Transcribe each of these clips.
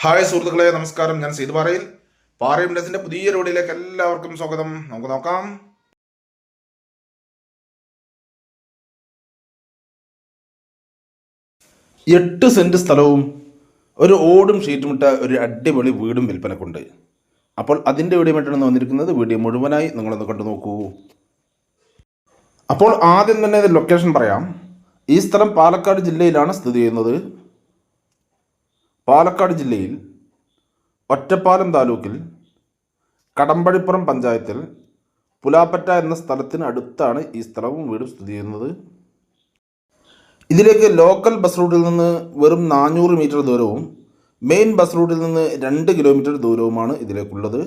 Hi സുഹൃത്തുക്കളെ, നമസ്കാരം. ഞാൻ സീത് പാറയിൽ പാറയുംഡസിന്റെ പുതിയ വീഡിയോയിലേക്ക് എല്ലാവർക്കും സ്വാഗതം. നമുക്ക് നോക്കാം. എട്ട് സെന്റ് സ്ഥലവും ഒരു ഓടും ഷീറ്റുമിട്ട ഒരു അടിപൊളി വീടും വിൽപ്പനക്കുണ്ട്. അപ്പോൾ അതിൻ്റെ വീഡിയോ ആയിട്ടാണ് വന്നിരിക്കുന്നത്. വീഡിയോ മുഴുവനായി നിങ്ങളൊന്ന് കണ്ടു നോക്കൂ. അപ്പോൾ ആദ്യം തന്നെ ലൊക്കേഷൻ പറയാം. ഈ സ്ഥലം പാലക്കാട് ജില്ലയിലാണ് സ്ഥിതി ചെയ്യുന്നത്. പാലക്കാട് ജില്ലയിൽ ഒറ്റപ്പാലം താലൂക്കിൽ കടമ്പഴിപ്പുറം പഞ്ചായത്തിൽ പുലാപ്പറ്റ എന്ന സ്ഥലത്തിന് അടുത്താണ് ഈ സ്ഥലവും വീടും സ്ഥിതി ചെയ്യുന്നത്. ഇതിലേക്ക് ലോക്കൽ ബസ് റൂട്ടിൽ നിന്ന് വെറും 400 മീറ്റർ ദൂരവും മെയിൻ ബസ് റൂട്ടിൽ നിന്ന് 2 കിലോമീറ്റർ ദൂരവുമാണ് ഇതിലേക്കുള്ളത്.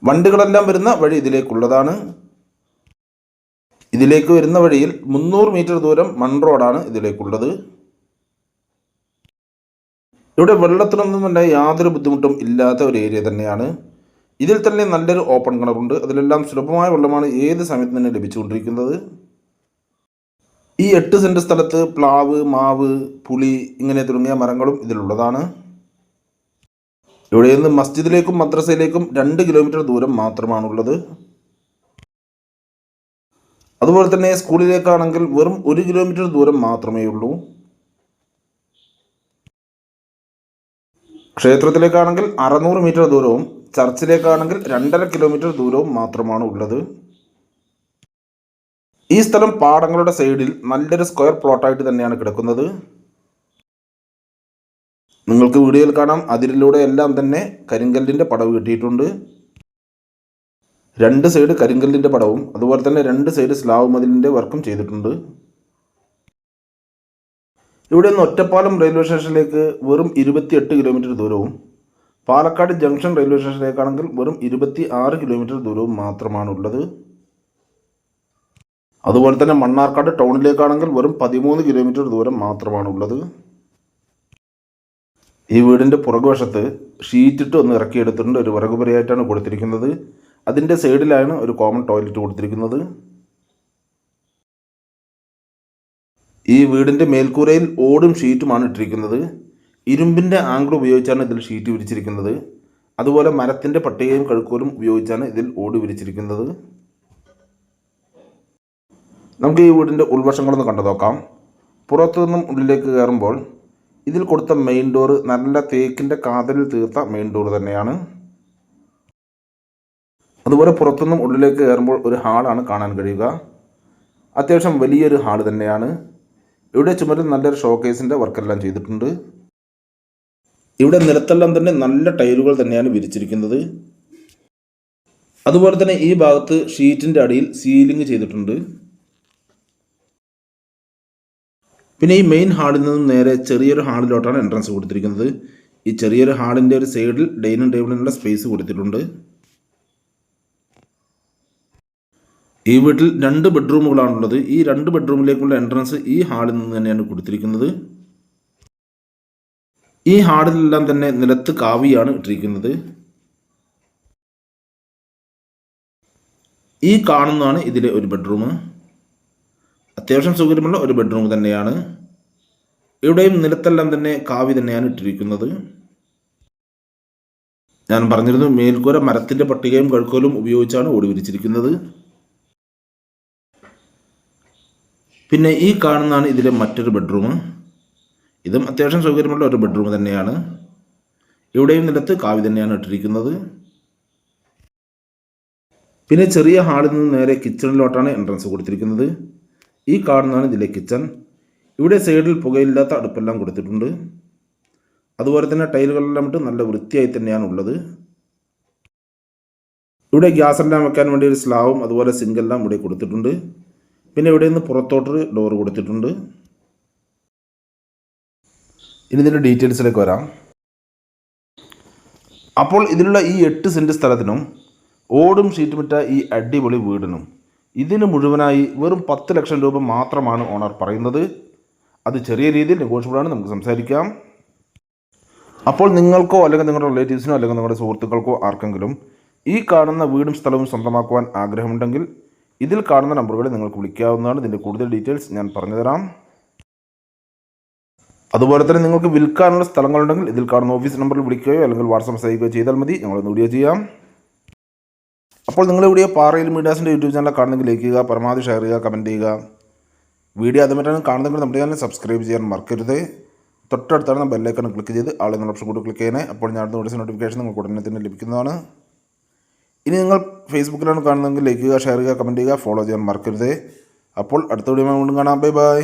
വണ്ടികളെല്ലാം വരുന്ന വഴി ഇതിലേക്കുള്ളതാണ്. ഇതിലേക്ക് വരുന്ന വഴിയിൽ 300 മീറ്റർ ദൂരം മൺ റോഡാണ് ഇതിലേക്കുള്ളത്. ഇവിടെ വെള്ളത്തിനൊന്നും തന്നെ യാതൊരു ബുദ്ധിമുട്ടും ഇല്ലാത്ത ഒരു ഏരിയ തന്നെയാണ്. ഇതിൽ തന്നെ നല്ലൊരു ഓപ്പൺ കിണറുണ്ട്. അതിലെല്ലാം സുലഭമായ വെള്ളമാണ് ഏത് സമയത്ത് തന്നെ ലഭിച്ചുകൊണ്ടിരിക്കുന്നത്. ഈ 8 സെന്റ് സ്ഥലത്ത് പ്ലാവ്, മാവ്, പുളി ഇങ്ങനെ തുടങ്ങിയ മരങ്ങളും ഇതിലുള്ളതാണ്. ഇവിടെ നിന്ന് മസ്ജിദിലേക്കും മദ്രസയിലേക്കും 2 കിലോമീറ്റർ ദൂരം മാത്രമാണുള്ളത്. അതുപോലെ തന്നെ സ്കൂളിലേക്കാണെങ്കിൽ വെറും 1 കിലോമീറ്റർ ദൂരം മാത്രമേ ഉള്ളൂ. ക്ഷേത്രത്തിലേക്കാണെങ്കിൽ 600 മീറ്റർ ദൂരവും ചർച്ചിലേക്കാണെങ്കിൽ 2.5 കിലോമീറ്റർ ദൂരവും മാത്രമാണ് ഉള്ളത്. ഈ സ്ഥലം പാടങ്ങളുടെ സൈഡിൽ നല്ലൊരു സ്ക്വയർ പ്ലോട്ടായിട്ട് തന്നെയാണ് കിടക്കുന്നത്. നിങ്ങൾക്ക് വീഡിയോയിൽ കാണാം, അതിരിലൂടെ എല്ലാം തന്നെ കരിങ്കല്ലിൻ്റെ പടവ് കിട്ടിയിട്ടുണ്ട്. 2 സൈഡ് കരിങ്കല്ലിൻ്റെ പടവും അതുപോലെ തന്നെ 2 സൈഡ് സ്ലാവ് മതിലിൻ്റെ വർക്കും ചെയ്തിട്ടുണ്ട്. ഇവിടെ നിന്ന് ഒറ്റപ്പാലം റെയിൽവേ സ്റ്റേഷനിലേക്ക് വെറും 28 കിലോമീറ്റർ ദൂരവും പാലക്കാട് ജംഗ്ഷൻ റെയിൽവേ സ്റ്റേഷനിലേക്കാണെങ്കിൽ വെറും 26 കിലോമീറ്റർ ദൂരവും മാത്രമാണുള്ളത്. അതുപോലെ തന്നെ മണ്ണാർക്കാട് ടൗണിലേക്കാണെങ്കിൽ വെറും 13 കിലോമീറ്റർ ദൂരം മാത്രമാണുള്ളത്. ഈ വീടിൻ്റെ പുറകുവശത്ത് ഷീറ്റിട്ട് ഒന്ന് ഇറക്കിയെടുത്തിട്ടുണ്ട്. ഒരു വിറകുപുരയായിട്ടാണ് കൊടുത്തിരിക്കുന്നത്. അതിൻ്റെ സൈഡിലാണ് ഒരു കോമൺ ടോയ്ലറ്റ് കൊടുത്തിരിക്കുന്നത്. ഈ വീടിൻ്റെ മേൽക്കൂരയിൽ ഓടും ഷീറ്റുമാണ് ഇട്ടിരിക്കുന്നത്. ഇരുമ്പിൻ്റെ ആംഗിൾ ഉപയോഗിച്ചാണ് ഇതിൽ ഷീറ്റ് വിരിച്ചിരിക്കുന്നത്. അതുപോലെ മരത്തിൻ്റെ പട്ടികയും കഴുക്കോലും ഉപയോഗിച്ചാണ് ഇതിൽ ഓട് വിരിച്ചിരിക്കുന്നത്. നമുക്ക് ഈ വീടിൻ്റെ ഉൾവശങ്ങളൊന്ന് കണ്ടു നോക്കാം. പുറത്തു നിന്നും ഉള്ളിലേക്ക് കയറുമ്പോൾ ഇതിൽ കൊടുത്ത മെയിൻ ഡോറ് നല്ല തേക്കിൻ്റെ കാതലിൽ തീർത്ത മെയിൻ ഡോറ് തന്നെയാണ്. അതുപോലെ പുറത്തുനിന്നും ഉള്ളിലേക്ക് കയറുമ്പോൾ ഒരു ഹാളാണ് കാണാൻ കഴിയുക. അത്യാവശ്യം വലിയൊരു ഹാള് തന്നെയാണ്. ഇവിടെ ചുമരിൽ നല്ലൊരു ഷോക്കേസിൻ്റെ വർക്കെല്ലാം ചെയ്തിട്ടുണ്ട്. ഇവിടെ നിലത്തെല്ലാം തന്നെ നല്ല ടൈലുകൾ തന്നെയാണ് വിരിച്ചിരിക്കുന്നത്. അതുപോലെ തന്നെ ഈ ഭാഗത്ത് ഷീറ്റിൻ്റെ അടിയിൽ സീലിംഗ് ചെയ്തിട്ടുണ്ട്. പിന്നെ ഈ മെയിൻ ഹാളിൽ നിന്നും നേരെ ചെറിയൊരു ഹാളിലോട്ടാണ് എൻട്രൻസ് കൊടുത്തിരിക്കുന്നത്. ഈ ചെറിയൊരു ഹാളിൻ്റെ ഒരു സൈഡിൽ ഡൈനിങ് ടേബിളിനുള്ള സ്പേസ് കൊടുത്തിട്ടുണ്ട്. ഈ വീട്ടിൽ 2 ബെഡ്റൂമുകളാണുള്ളത്. ഈ 2 ബെഡ്റൂമിലേക്കുള്ള എൻട്രൻസ് ഈ ഹാളിൽ നിന്ന് തന്നെയാണ് കൊടുത്തിരിക്കുന്നത്. ഈ ഹാളിലെല്ലാം തന്നെ നിലത്ത് കാവിയാണ് ഇട്ടിരിക്കുന്നത്. ഈ കാണുന്നതാണ് ഇതിലെ ഒരു ബെഡ്റൂം. അത്യാവശ്യം സൗകര്യമുള്ള ഒരു ബെഡ്റൂം തന്നെയാണ്. ഇവിടെയും നിലത്തെല്ലാം തന്നെ കാവി തന്നെയാണ് ഇട്ടിരിക്കുന്നത്. ഞാൻ പറഞ്ഞിരുന്നു, മേൽക്കൂര മരത്തിൻ്റെ പട്ടികയും കഴുക്കോലും ഉപയോഗിച്ചാണ് ഓടി വിരിച്ചിരിക്കുന്നത്. പിന്നെ ഈ കാണുന്നതാണ് ഇതിലെ മറ്റൊരു ബെഡ്റൂം. ഇതും അത്യാവശ്യം സൗകര്യമുള്ള ഒരു ബെഡ്റൂം തന്നെയാണ്. ഇവിടെയും നിലത്ത് കാവി തന്നെയാണ് ഇട്ടിരിക്കുന്നത്. പിന്നെ ചെറിയ ഹാളിൽ നിന്ന് നേരെ കിച്ചണിലോട്ടാണ് എൻട്രൻസ് കൊടുത്തിരിക്കുന്നത്. ഈ കാണുന്നതാണ് ഇതിലെ കിച്ചൺ. ഇവിടെ സൈഡിൽ പുകയില്ലാത്ത അടുപ്പെല്ലാം കൊടുത്തിട്ടുണ്ട്. അതുപോലെ തന്നെ ടൈലുകളെല്ലാം ഇട്ട് നല്ല വൃത്തിയായി തന്നെയാണ് ഉള്ളത്. ഇവിടെ ഗ്യാസെല്ലാം വെക്കാൻ വേണ്ടി ഒരു സ്ലാവും അതുപോലെ സിങ്കെല്ലാം ഇവിടെ കൊടുത്തിട്ടുണ്ട്. പിന്നെ ഇവിടെ നിന്ന് പുറത്തോട്ടൊരു ഡോറ് കൊടുത്തിട്ടുണ്ട്. ഇനി ഇതിൻ്റെ ഡീറ്റെയിൽസിലേക്ക് വരാം. അപ്പോൾ ഇതിലുള്ള ഈ 8 സെൻറ്റ് സ്ഥലത്തിനും ഓടും ഷീറ്റുമിട്ട ഈ അടിപൊളി വീടിനും ഇതിന് മുഴുവനായി വെറും 10 ലക്ഷം രൂപ മാത്രമാണ് ഓണർ പറയുന്നത്. അത് ചെറിയ രീതിയിൽ നെഗോഷ്യബിളാണ്, നമുക്ക് സംസാരിക്കാം. അപ്പോൾ നിങ്ങൾക്കോ അല്ലെങ്കിൽ നിങ്ങളുടെ റിലേറ്റീവ്സിനോ അല്ലെങ്കിൽ നിങ്ങളുടെ സുഹൃത്തുക്കൾക്കോ ആർക്കെങ്കിലും ഈ കാണുന്ന വീടും സ്ഥലവും സ്വന്തമാക്കുവാൻ ആഗ്രഹമുണ്ടെങ്കിൽ ഇതിൽ കാണുന്ന നമ്പറുകളിൽ നിങ്ങൾക്ക് വിളിക്കാവുന്നതാണ്. ഇതിൻ്റെ കൂടുതൽ ഡീറ്റെയിൽസ് ഞാൻ പറഞ്ഞുതരാം. അതുപോലെ തന്നെ നിങ്ങൾക്ക് വിൽക്കാനുള്ള സ്ഥലങ്ങളുണ്ടെങ്കിൽ ഇതിൽ കാണുന്ന ഓഫീസ് നമ്പറിൽ വിളിക്കുകയോ അല്ലെങ്കിൽ വാട്സാപ്പ് മെസ്സേജ് അയക്കുകയോ ചെയ്താൽ മതി, ഞങ്ങളൊന്ന് വീഡിയോ ചെയ്യാം. അപ്പോൾ നിങ്ങൾ ഇവിടെ പാറയിൽ മീഡിയാസിൻ്റെ യൂട്യൂബ് ചാനൽ കാണുന്നെങ്കിൽ ലൈക്ക് ചെയ്യുക, പരമാവധി ഷെയർ ചെയ്യുക, കമൻറ്റ് ചെയ്യുക. വീഡിയോ അതുമായിട്ടാണ് കാണുന്നെങ്കിൽ നമ്മുടെ ചാനൽ സബ്സ്ക്രൈബ് ചെയ്യാൻ മറക്കരുത്. തൊട്ടടുത്താണ് ബെല്ലൈക്കൺ ക്ലിക്ക് ചെയ്ത് ആൾ എന്നുള്ള ഓപ്ഷൻ കൂടി ക്ലിക്ക് ചെയ്യണേ. അപ്പോൾ ഞാൻ അടുത്ത നോട്ടിഫിക്കേഷൻ നിങ്ങൾക്ക് ഉടനെ തന്നെ ലഭിക്കുന്നതാണ്. ഇനി നിങ്ങൾ ഫേസ്ബുക്കിലാണ് കാണുന്നതെങ്കിൽ ലൈക്ക് ചെയ്യുക, ഷെയർ ചെയ്യുക, കമൻറ്റ് ചെയ്യുക, ഫോളോ ചെയ്യാൻ മറക്കരുത്. അപ്പോൾ അടുത്ത വീഡിയോ വീണ്ടും കാണാം. Bye bye.